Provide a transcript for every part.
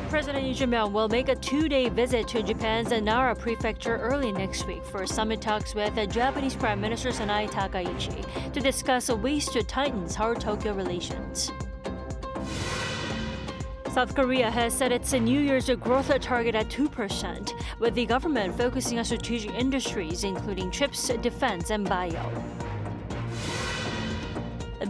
President Lee Jae-myung will make a two-day visit to Japan's Nara prefecture early next week for summit talks with Japanese Prime Minister Takaichi to discuss ways to tighten Seoul-Tokyo relations. South Korea has set its New Year's growth target at 2%, with the government focusing on strategic industries including chips, defense, and bio.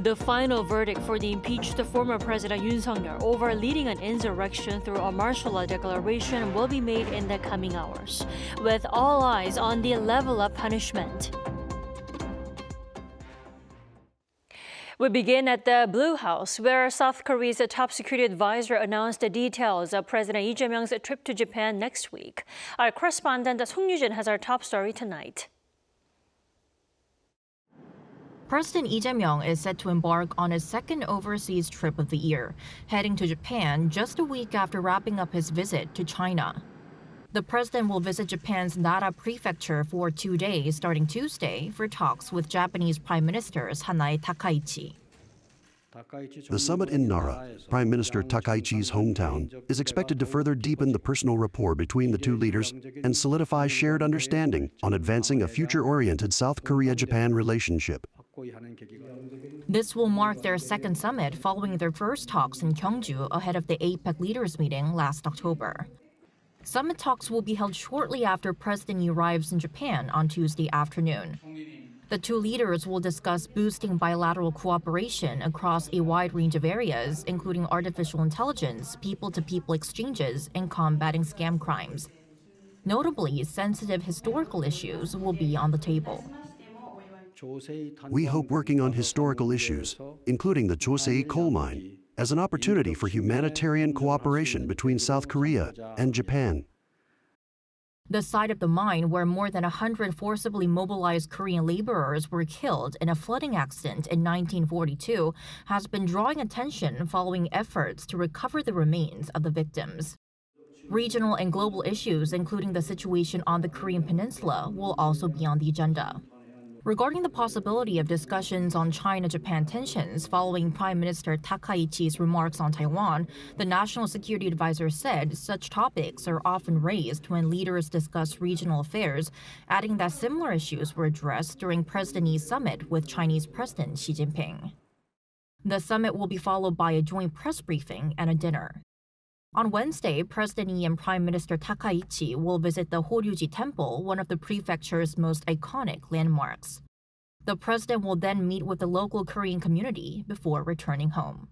The final verdict for the impeached former President Yoon Suk Yeol over leading an insurrection through a martial law declaration will be made in the coming hours, with all eyes on the level of punishment. We begin at the Blue House, where South Korea's top security advisor announced the details of President Lee Jae-myung's trip to Japan next week. Our correspondent Song Yoo-jin has our top story tonight. President Lee Jae-myung is set to embark on his second overseas trip of the year, heading to Japan just a week after wrapping up his visit to China. The president will visit Japan's Nara prefecture for 2 days starting Tuesday for talks with Japanese Prime Minister Takaichi. The summit in Nara, Prime Minister Takaichi's hometown, is expected to further deepen the personal rapport between the two leaders and solidify shared understanding on advancing a future-oriented South Korea-Japan relationship. This will mark their second summit following their first talks in Gyeongju ahead of the APEC leaders meeting last October. Summit talks will be held shortly after President Lee arrives in Japan on Tuesday afternoon. The two leaders will discuss boosting bilateral cooperation across a wide range of areas, including artificial intelligence, people-to-people exchanges, and combating scam crimes. Notably, sensitive historical issues will be on the table. We hope working on historical issues, including the Chosei coal mine, as an opportunity for humanitarian cooperation between South Korea and Japan. The site of the mine, where more than 100 forcibly mobilized Korean laborers were killed in a flooding accident in 1942, has been drawing attention following efforts to recover the remains of the victims. Regional and global issues, including the situation on the Korean peninsula, will also be on the agenda. Regarding the possibility of discussions on China-Japan tensions following Prime Minister Takaichi's remarks on Taiwan, the National Security Advisor said such topics are often raised when leaders discuss regional affairs, adding that similar issues were addressed during President Lee's summit with Chinese President Xi Jinping. The summit will be followed by a joint press briefing and a dinner. On Wednesday, President Lee and Prime Minister Takaichi will visit the Horyuji Temple, one of the prefecture's most iconic landmarks. The president will then meet with the local Korean community before returning home.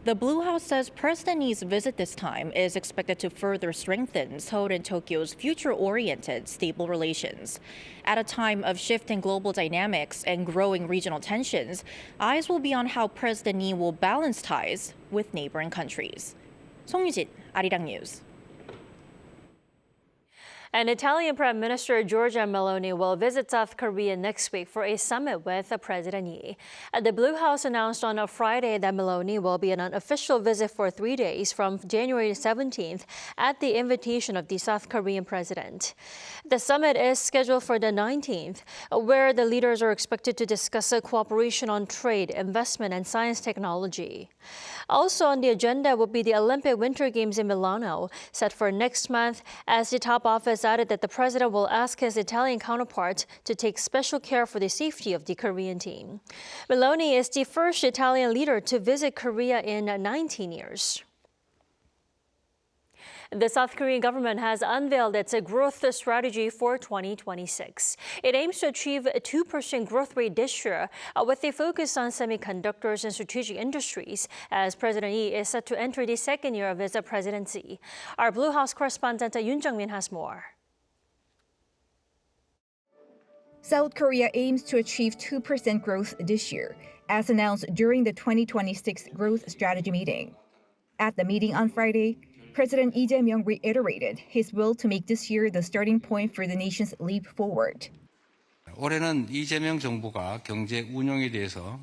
The Blue House says President Lee's visit this time is expected to further strengthen Seoul and Tokyo's future-oriented, stable relations. At a time of shifting global dynamics and growing regional tensions, eyes will be on how President Lee will balance ties with neighboring countries. Song Yoo-jin, Arirang News. And Italian Prime Minister Giorgia Meloni will visit South Korea next week for a summit with President Lee. The Blue House announced on a Friday that Meloni will be on an official visit for 3 days from January 17th at the invitation of the South Korean president. The summit is scheduled for the 19th, where the leaders are expected to discuss cooperation on trade, investment, and science technology. Also on the agenda will be the Olympic Winter Games in Milano, set for next month, as the top office added that the president will ask his Italian counterpart to take special care for the safety of the Korean team. Meloni is the first Italian leader to visit Korea in 19 years. The South Korean government has unveiled its growth strategy for 2026. It aims to achieve a 2% growth rate this year, with a focus on semiconductors and strategic industries, as President Lee is set to enter the second year of his presidency. Our Blue House correspondent Yoon Jung-min has more. South Korea aims to achieve 2% growth this year, as announced during the 2026 growth strategy meeting. At the meeting on Friday, President Lee Jae-myung reiterated his will to make this year the starting point for the nation's leap forward. 올해는 이재명 정부가 경제 운영에 대해서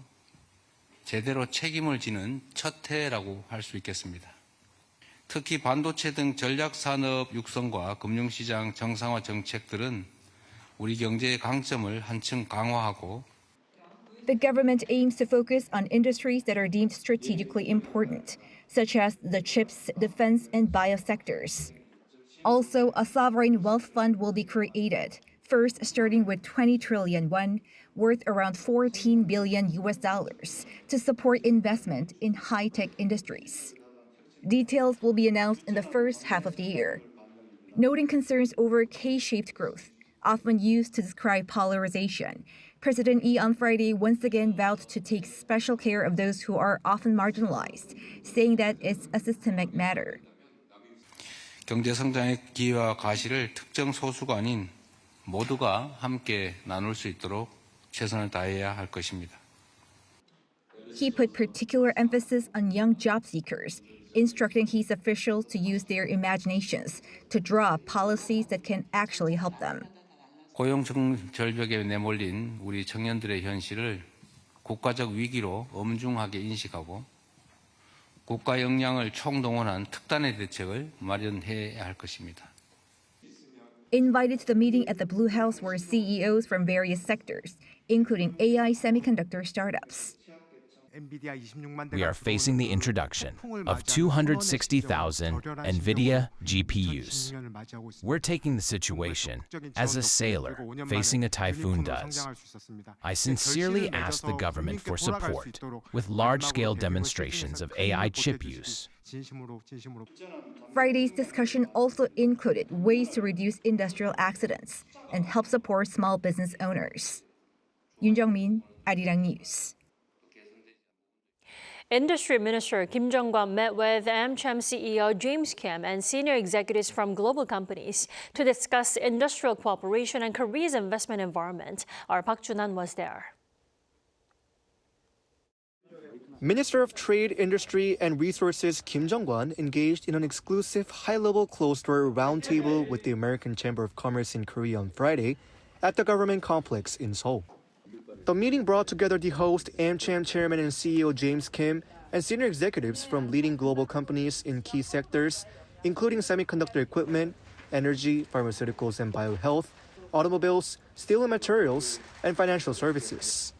제대로 책임을 지는 첫 해라고 할 수 있겠습니다. 특히 반도체 등 전략 산업 육성과 금융시장 정상화 정책들은 우리 경제의 강점을 한층 강화하고 The government aims to focus on industries that are deemed strategically important, such as the chips, defense, and biosectors. Also, a sovereign wealth fund will be created, first starting with 20 trillion won, worth around 14 billion US dollars, to support investment in high-tech industries. Details will be announced in the first half of the year. Noting concerns over K-shaped growth, often used to describe polarization, President Lee on Friday once again vowed to take special care of those who are often marginalized, saying that it's a systemic matter. 경제 성장의 기회와 가시를 특정 소수가 아닌 모두가 함께 나눌 수 있도록 최선을 다해야 할 것입니다. He put particular emphasis on young job seekers, instructing his officials to use their imaginations to draw policies that can actually help them. 고용 절벽에 내몰린 우리 청년들의 현실을 국가적 위기로 엄중하게 인식하고 국가 역량을 총동원한 특단의 대책을 마련해야 할 것입니다. Invited to the meeting at the Blue House were CEOs from various sectors, including AI semiconductor startups. We are facing the introduction of 260,000 NVIDIA GPUs. We're taking the situation as a sailor facing a typhoon does. I sincerely ask the government for support with large-scale demonstrations of AI chip use. Friday's discussion also included ways to reduce industrial accidents and help support small business owners. Yoon Jung-min, Arirang News. Industry Minister Kim Jong-kwon met with AMCHAM CEO James Kim and senior executives from global companies to discuss industrial cooperation and Korea's investment environment. Our Park Junan was there. Minister of Trade, Industry and Resources Kim Jong-kwon engaged in an exclusive high-level closed-door roundtable with the American Chamber of Commerce in Korea on Friday at the government complex in Seoul. The meeting brought together the host, AMCHAM Chairman and CEO James Kim, and senior executives from leading global companies in key sectors, including semiconductor equipment, energy, pharmaceuticals and biohealth, automobiles, steel and materials, and financial services.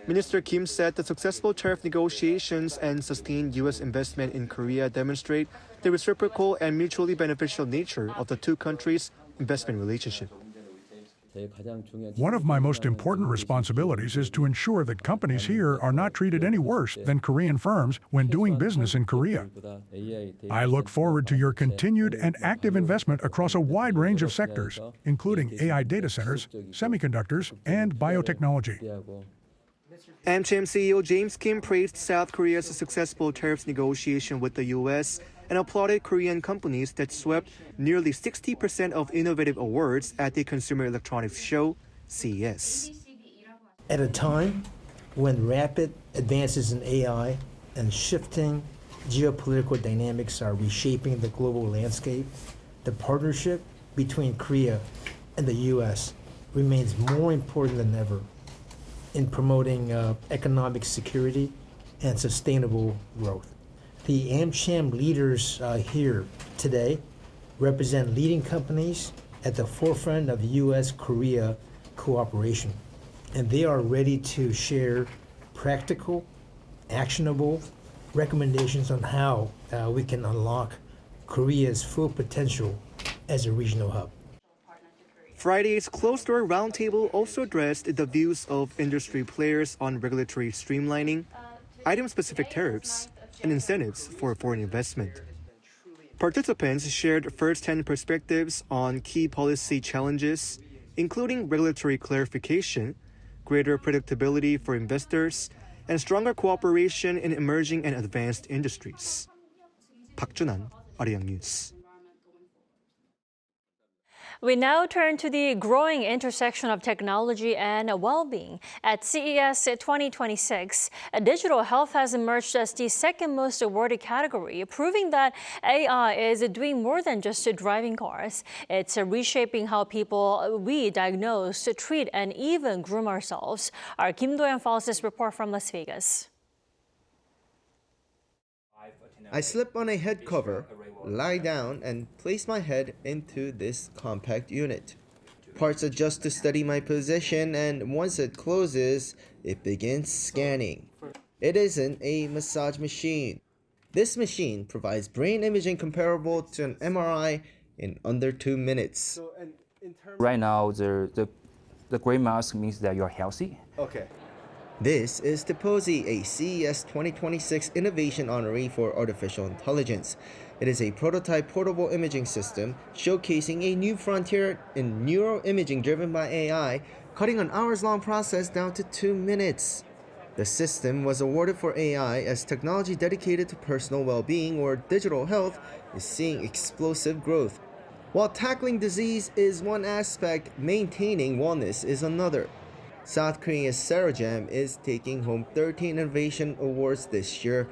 Minister Kim said the successful tariff negotiations and sustained U.S. investment in Korea demonstrate the reciprocal and mutually beneficial nature of the two countries' investment relationship. One of my most important responsibilities is to ensure that companies here are not treated any worse than Korean firms when doing business in Korea. I look forward to your continued and active investment across a wide range of sectors, including AI data centers, semiconductors, and biotechnology. AMCHAM CEO James Kim praised South Korea's successful tariffs negotiation with the U.S. and applauded Korean companies that swept nearly 60% of innovative awards at the Consumer Electronics Show, CES. At a time when rapid advances in AI and shifting geopolitical dynamics are reshaping the global landscape, the partnership between Korea and the U.S. remains more important than ever in promoting economic security and sustainable growth. The AMCHAM leaders here today represent leading companies at the forefront of U.S.-Korea cooperation, and they are ready to share practical, actionable recommendations on how we can unlock Korea's full potential as a regional hub. Friday's closed-door roundtable also addressed the views of industry players on regulatory streamlining, item-specific tariffs, and incentives for foreign investment. Participants shared first-hand perspectives on key policy challenges, including regulatory clarification, greater predictability for investors, and stronger cooperation in emerging and advanced industries. Park Junan, Arirang News. We now turn to the growing intersection of technology and well-being. At CES 2026, digital health has emerged as the second most awarded category, proving that AI is doing more than just driving cars. It's reshaping how we diagnose, treat, and even groom ourselves. Our Kim Do-yeon follows this report from Las Vegas. I slip on a head cover, lie down, and place my head into this compact unit. Parts adjust to study my position, and once it closes, it begins scanning. It isn't a massage machine. This machine provides brain imaging comparable to an MRI in under 2 minutes. Right now, the gray mask means that you're healthy. Okay. This is Tiposi, a CES 2026 Innovation Honoree for Artificial Intelligence. It is a prototype portable imaging system showcasing a new frontier in neuroimaging driven by AI, cutting an hours-long process down to 2 minutes. The system was awarded for AI as technology dedicated to personal well-being or digital health is seeing explosive growth. While tackling disease is one aspect, maintaining wellness is another. South Korea's AMCHAM is taking home 13 innovation awards this year,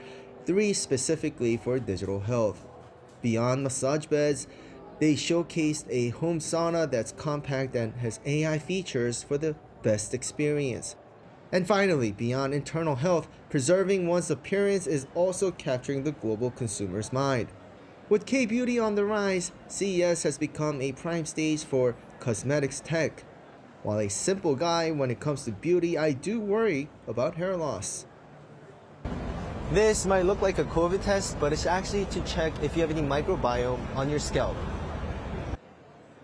3 specifically for digital health. Beyond massage beds, they showcased a home sauna that's compact and has AI features for the best experience. And finally, beyond internal health, preserving one's appearance is also capturing the global consumer's mind. With K-beauty on the rise, CES has become a prime stage for cosmetics tech. While a simple guy when it comes to beauty, I do worry about hair loss. This might look like a COVID test, but it's actually to check if you have any microbiome on your scalp.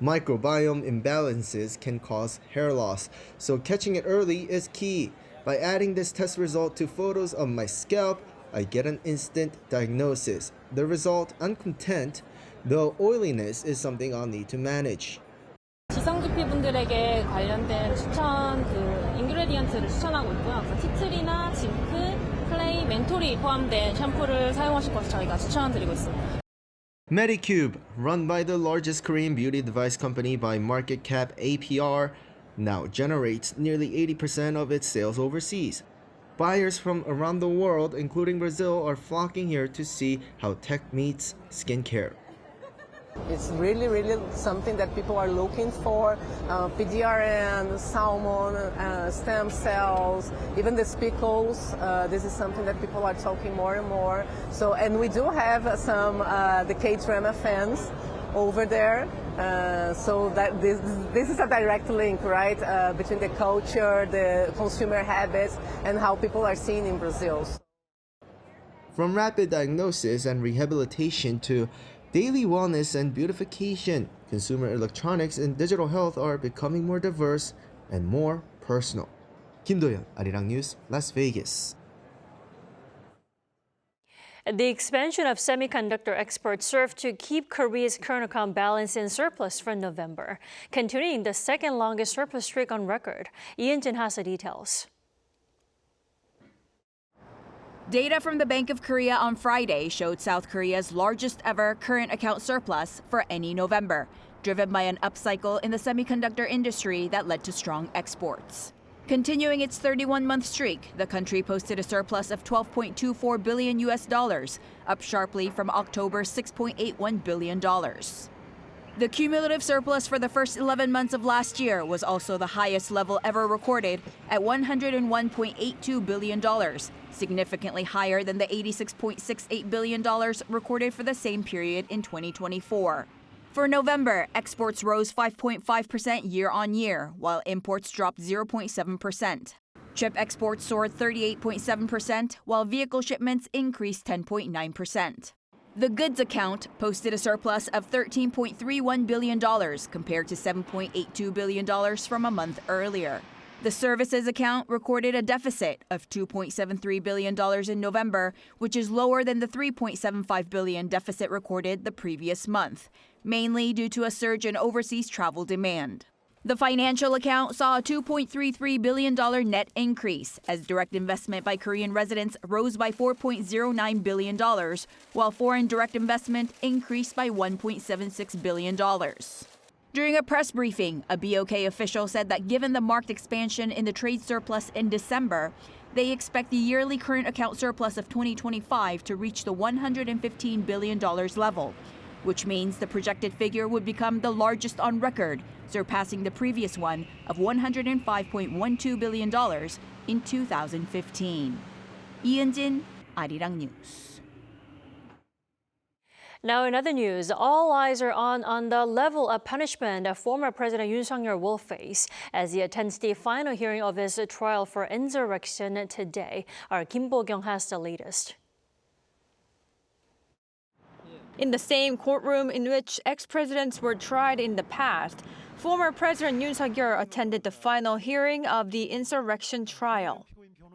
Microbiome imbalances can cause hair loss, so catching it early is key. By adding this test result to photos of my scalp, I get an instant diagnosis. The result, uncontent, though oiliness is something I'll need to manage. 지성주피 분들에게 관련된 추천 인그레디언트를 추천하고 있고요. 티트리나 징크, 클레이, 멘톨이 포함된 샴푸를 사용하실 것을 저희가 추천드리고 있습니다. Medicube, run by the largest Korean beauty device company by market cap APR, now generates nearly 80% of its sales overseas. Buyers from around the world, including Brazil, are flocking here to see how tech meets skincare. It's really something that people are looking for. PDRN, salmon, stem cells, even the spicules. This is something that people are talking more and more. So, and we do have some the K-drama fans over there. So that this is a direct link, right, between the culture, the consumer habits, and how people are seen in Brazil. From rapid diagnosis and rehabilitation to daily wellness and beautification, consumer electronics and digital health are becoming more diverse and more personal. Kim Do-yeon, Arirang News, Las Vegas. The expansion of semiconductor exports served to keep Korea's current account balance in surplus for November, continuing the second longest surplus streak on record. Ian-jin has the details. Data from the Bank of Korea on Friday showed South Korea's largest ever current account surplus for any November, driven by an upcycle in the semiconductor industry that led to strong exports. Continuing its 31-month streak, the country posted a surplus of $12.24 billion, up sharply from October's $6.81 billion. The cumulative surplus for the first 11 months of last year was also the highest level ever recorded at $101.82 billion, significantly higher than the $86.68 billion recorded for the same period in 2024. For November, exports rose 5.5% year-on-year, while imports dropped 0.7%. Chip exports soared 38.7%, while vehicle shipments increased 10.9%. The goods account posted a surplus of $13.31 billion compared to $7.82 billion from a month earlier. The services account recorded a deficit of $2.73 billion in November, which is lower than the $3.75 billion deficit recorded the previous month, mainly due to a surge in overseas travel demand. The financial account saw a $2.33 billion net increase as direct investment by Korean residents rose by $4.09 billion, while foreign direct investment increased by $1.76 billion. During a press briefing, a BOK official said that given the marked expansion in the trade surplus in December, they expect the yearly current account surplus of 2025 to reach the $115 billion level, which means the projected figure would become the largest on record, surpassing the previous one of $105.12 billion in 2015. Ian-jin, Arirang News. Now, in other news, all eyes are on the level of punishment former President Yoon Suk Yeol will face as he attends the final hearing of his trial for insurrection today. Our Kim Bo-kyung has the latest. In the same courtroom in which ex-presidents were tried in the past, former President Yoon Suk Yeol attended the final hearing of the insurrection trial.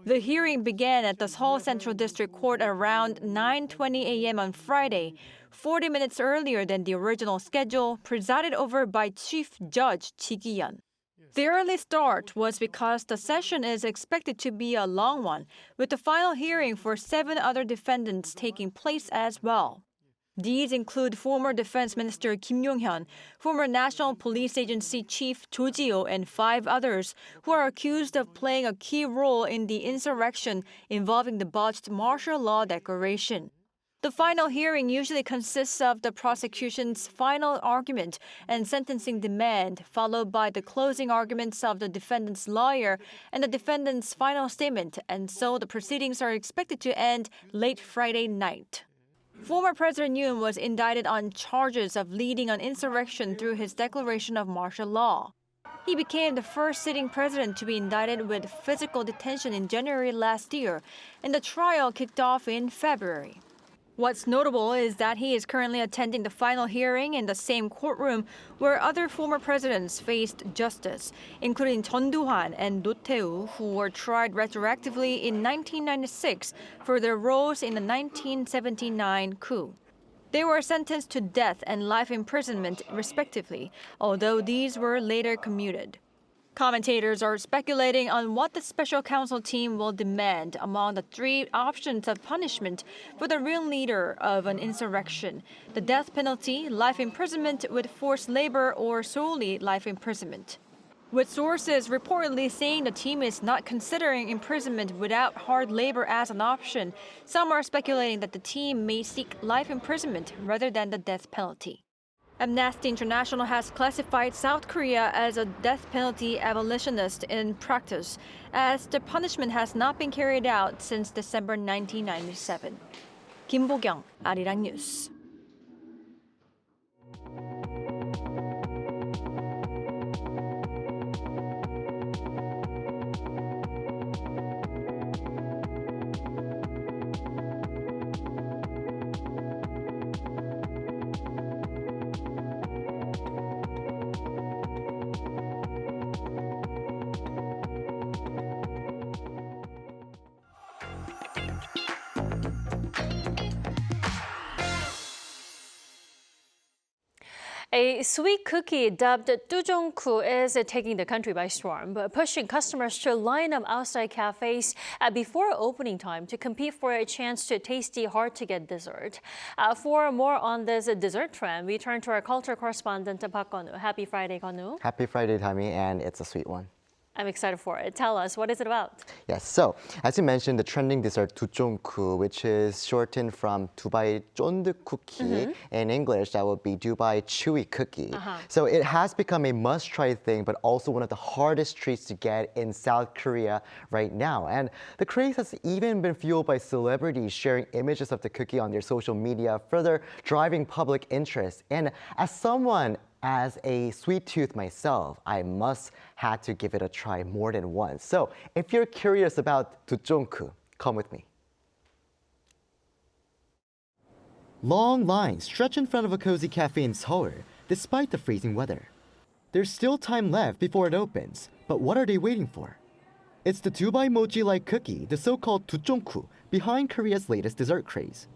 The hearing began at the Seoul Central District Court around 9:20 a.m. on Friday, 40 minutes earlier than the original schedule, presided over by Chief Judge Ji Ki-yeon. The early start was because the session is expected to be a long one, with the final hearing for 7 other defendants taking place as well. These include former Defense Minister Kim Yong-hyun, former National Police Agency Chief Jo Ji-ho, and 5 others who are accused of playing a key role in the insurrection involving the botched martial law declaration. The final hearing usually consists of the prosecution's final argument and sentencing demand, followed by the closing arguments of the defendant's lawyer and the defendant's final statement, and so the proceedings are expected to end late Friday night. Former President Yoon was indicted on charges of leading an insurrection through his declaration of martial law. He became the first sitting president to be indicted with physical detention in January last year, and the trial kicked off in February. What's notable is that he is currently attending the final hearing in the same courtroom where other former presidents faced justice, including Chun Doo-hwan and Do Tae-woo, who were tried retroactively in 1996 for their roles in the 1979 coup. They were sentenced to death and life imprisonment, respectively, although these were later commuted. Commentators are speculating on what the special counsel team will demand among the 3 options of punishment for the real leader of an insurrection: the death penalty, life imprisonment with forced labor, or solely life imprisonment. With sources reportedly saying the team is not considering imprisonment without hard labor as an option, some are speculating that the team may seek life imprisonment rather than the death penalty. Amnesty International has classified South Korea as a death penalty abolitionist in practice, as the punishment has not been carried out since December 1997. Kim Bo-kyung, Arirang News. A sweet cookie dubbed Tujongku is taking the country by storm, pushing customers to line up outside cafes before opening time to compete for a chance to taste the hard-to-get dessert. For more on this dessert trend, we turn to our culture correspondent, Park Konu. Happy Friday, Konu. Happy Friday, Tammy, and it's a sweet one. I'm excited for it. Tell us, what is it about? Yes, so as you mentioned, the trending dessert Tujongku, which is shortened from Dubai 쫀득 cookie. In English, that would be Dubai chewy cookie. So it has become a must-try thing, but also one of the hardest treats to get in South Korea right now. And the craze has even been fueled by celebrities sharing images of the cookie on their social media, further driving public interest. And as a sweet tooth myself, I must have to give it a try more than once. So if you're curious about Tujongku, come with me. Long lines stretch in front of a cozy cafe in Seoul, despite the freezing weather. There's still time left before it opens, but what are they waiting for? It's the Dubai mochi-like cookie, the so-called Tujongku, behind Korea's latest dessert craze.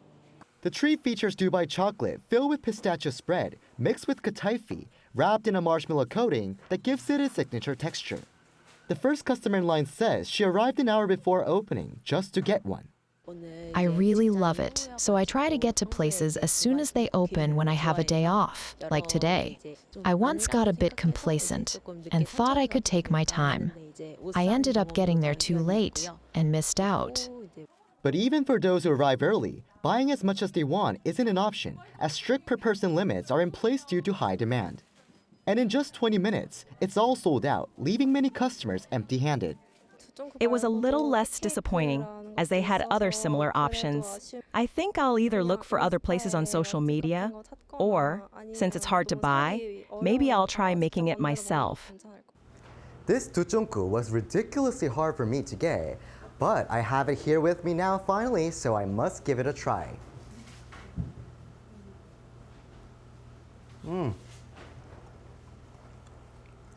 The treat features Dubai chocolate filled with pistachio spread, mixed with kataifi, wrapped in a marshmallow coating that gives it its signature texture. The first customer in line says she arrived an hour before opening just to get one. I really love it, so I try to get to places as soon as they open when I have a day off, like today. I once got a bit complacent and thought I could take my time. I ended up getting there too late and missed out. But even for those who arrive early, buying as much as they want isn't an option, as strict per-person limits are in place due to high demand. And in just 20 minutes, it's all sold out, leaving many customers empty-handed. It was a little less disappointing. as they had other similar options. I think I'll either look for other places on social media, or, since it's hard to buy, maybe I'll try making it myself. This ducheonku was ridiculously hard for me to get, but I have it here with me now finally, so I must give it a try.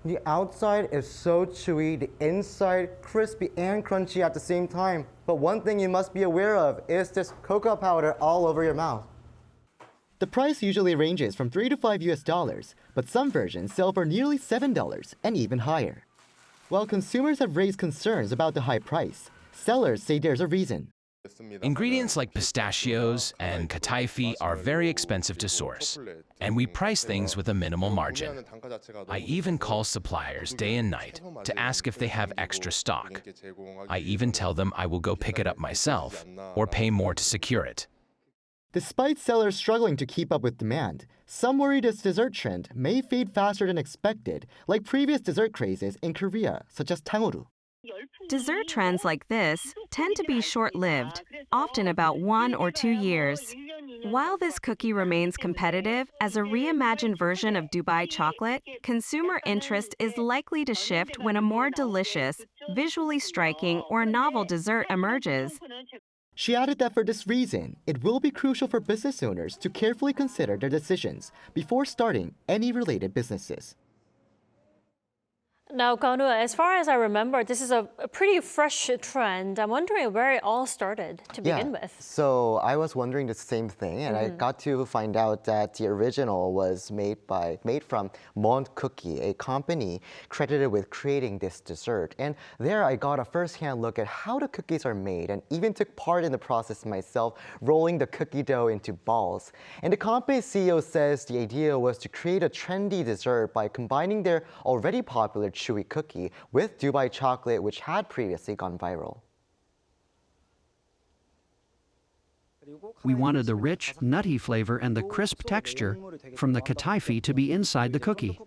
The outside is so chewy, the inside crispy and crunchy at the same time. But one thing you must be aware of is this cocoa powder all over your mouth. The price usually ranges from $3 to $5, but some versions sell for nearly $7 and even higher. While consumers have raised concerns about the high price, sellers say there's a reason. Ingredients like pistachios and kataifi are very expensive to source, and we price things with a minimal margin. I even call suppliers day and night to ask if they have extra stock. I even tell them I will go pick it up myself or pay more to secure it. Despite sellers struggling to keep up with demand, some worry this dessert trend may fade faster than expected, like previous dessert crazes in Korea, such as tanguru. Dessert trends like this tend to be short-lived, often about 1 or 2 years. While this cookie remains competitive as a reimagined version of Dubai chocolate, consumer interest is likely to shift when a more delicious, visually striking, or novel dessert emerges. She added that for this reason, it will be crucial for business owners to carefully consider their decisions before starting any related businesses. Now, Kanu, as far as I remember, this is a pretty fresh trend. I'm wondering where it all started to begin with. So I was wondering the same thing, and I got to find out that the original was made from Mont Cookie, a company credited with creating this dessert. And there I got a first-hand look at how the cookies are made, and even took part in the process myself, rolling the cookie dough into balls. And the company's CEO says the idea was to create a trendy dessert by combining their already popular chewy cookie with Dubai chocolate, which had previously gone viral. We wanted the rich, nutty flavor and the crisp texture from the kataifi to be inside the cookie.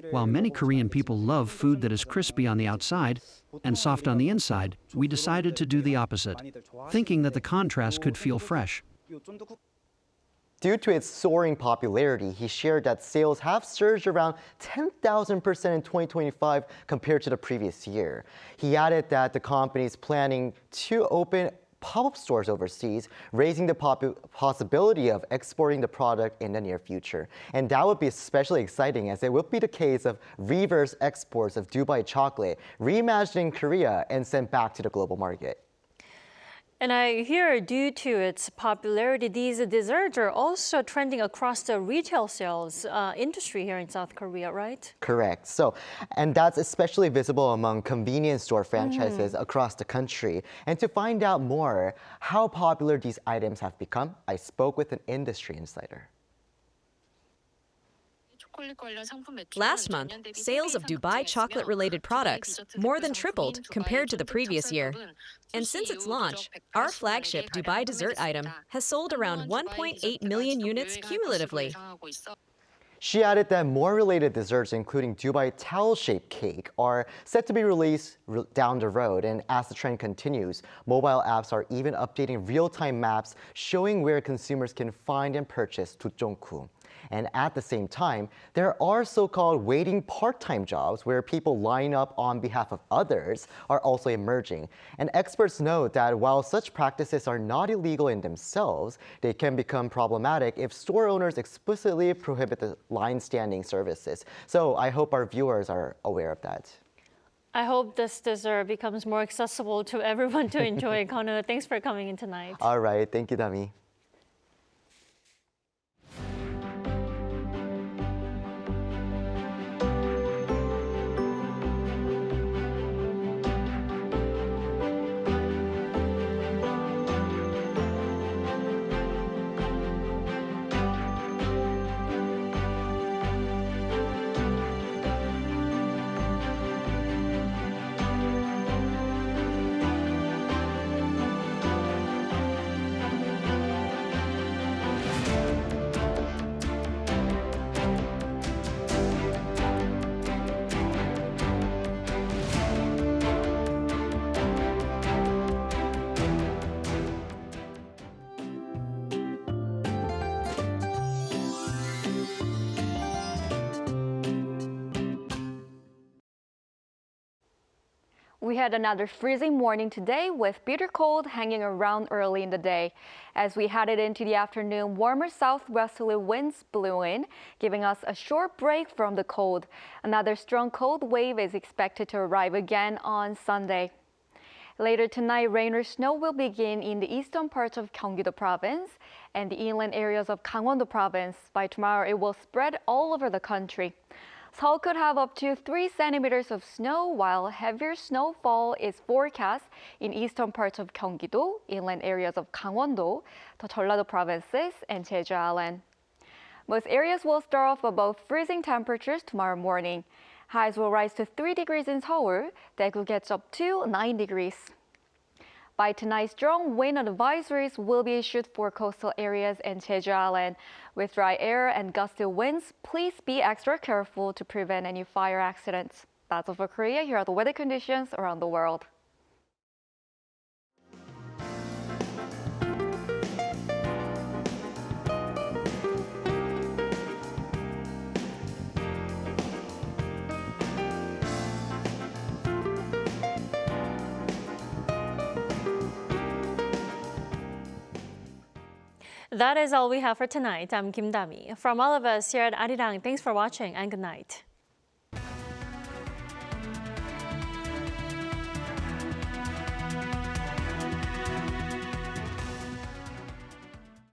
While many Korean people love food that is crispy on the outside and soft on the inside, we decided to do the opposite, thinking that the contrast could feel fresh. Due to its soaring popularity, he shared that sales have surged around 10,000% in 2025 compared to the previous year. He added that the company is planning to open pop-up stores overseas, raising the possibility of exporting the product in the near future. And that would be especially exciting, as it would be the case of reverse exports of Dubai chocolate, reimagined in Korea and sent back to the global market. And I hear due to its popularity, these desserts are also trending across the retail sales industry here in South Korea, right? Correct. So, and that's especially visible among convenience store franchises across the country. And to find out more how popular these items have become, I spoke with an industry insider. Last month, sales of Dubai chocolate-related products more than tripled compared to the previous year. And since its launch, our flagship Dubai dessert item has sold around 1.8 million units cumulatively. She added that more related desserts, including Dubai towel-shaped cake, are set to be released down the road. And as the trend continues, mobile apps are even updating real-time maps showing where consumers can find and purchase ducheonku. And at the same time, there are so-called waiting part-time jobs where people line up on behalf of others are also emerging. And experts note that while such practices are not illegal in themselves, they can become problematic if store owners explicitly prohibit the line-standing services. So I hope our viewers are aware of that. I hope this dessert becomes more accessible to everyone to enjoy. Kanu, thanks for coming in tonight. All right. Thank you, Dami. We had another freezing morning today with bitter cold hanging around early in the day. As we headed into the afternoon, warmer southwesterly winds blew in, giving us a short break from the cold. Another strong cold wave is expected to arrive again on Sunday. Later tonight, rain or snow will begin in the eastern parts of Gyeonggi-do Province and the inland areas of Gangwon-do Province. By tomorrow, it will spread all over the country. Seoul could have up to 3 centimeters of snow, while heavier snowfall is forecast in eastern parts of Gyeonggi-do, inland areas of Gangwon-do, the Jeollado provinces, and Jeju Island. Most areas will start off above freezing temperatures tomorrow morning. Highs will rise to 3 degrees in Seoul. Daegu gets up to 9 degrees. By tonight, strong wind advisories will be issued for coastal areas and Jeju Island. With dry air and gusty winds, please be extra careful to prevent any fire accidents. That's all for Korea. Here are the weather conditions around the world. That is all we have for tonight. I'm Kim Dami. From all of us here at Arirang, thanks for watching and good night.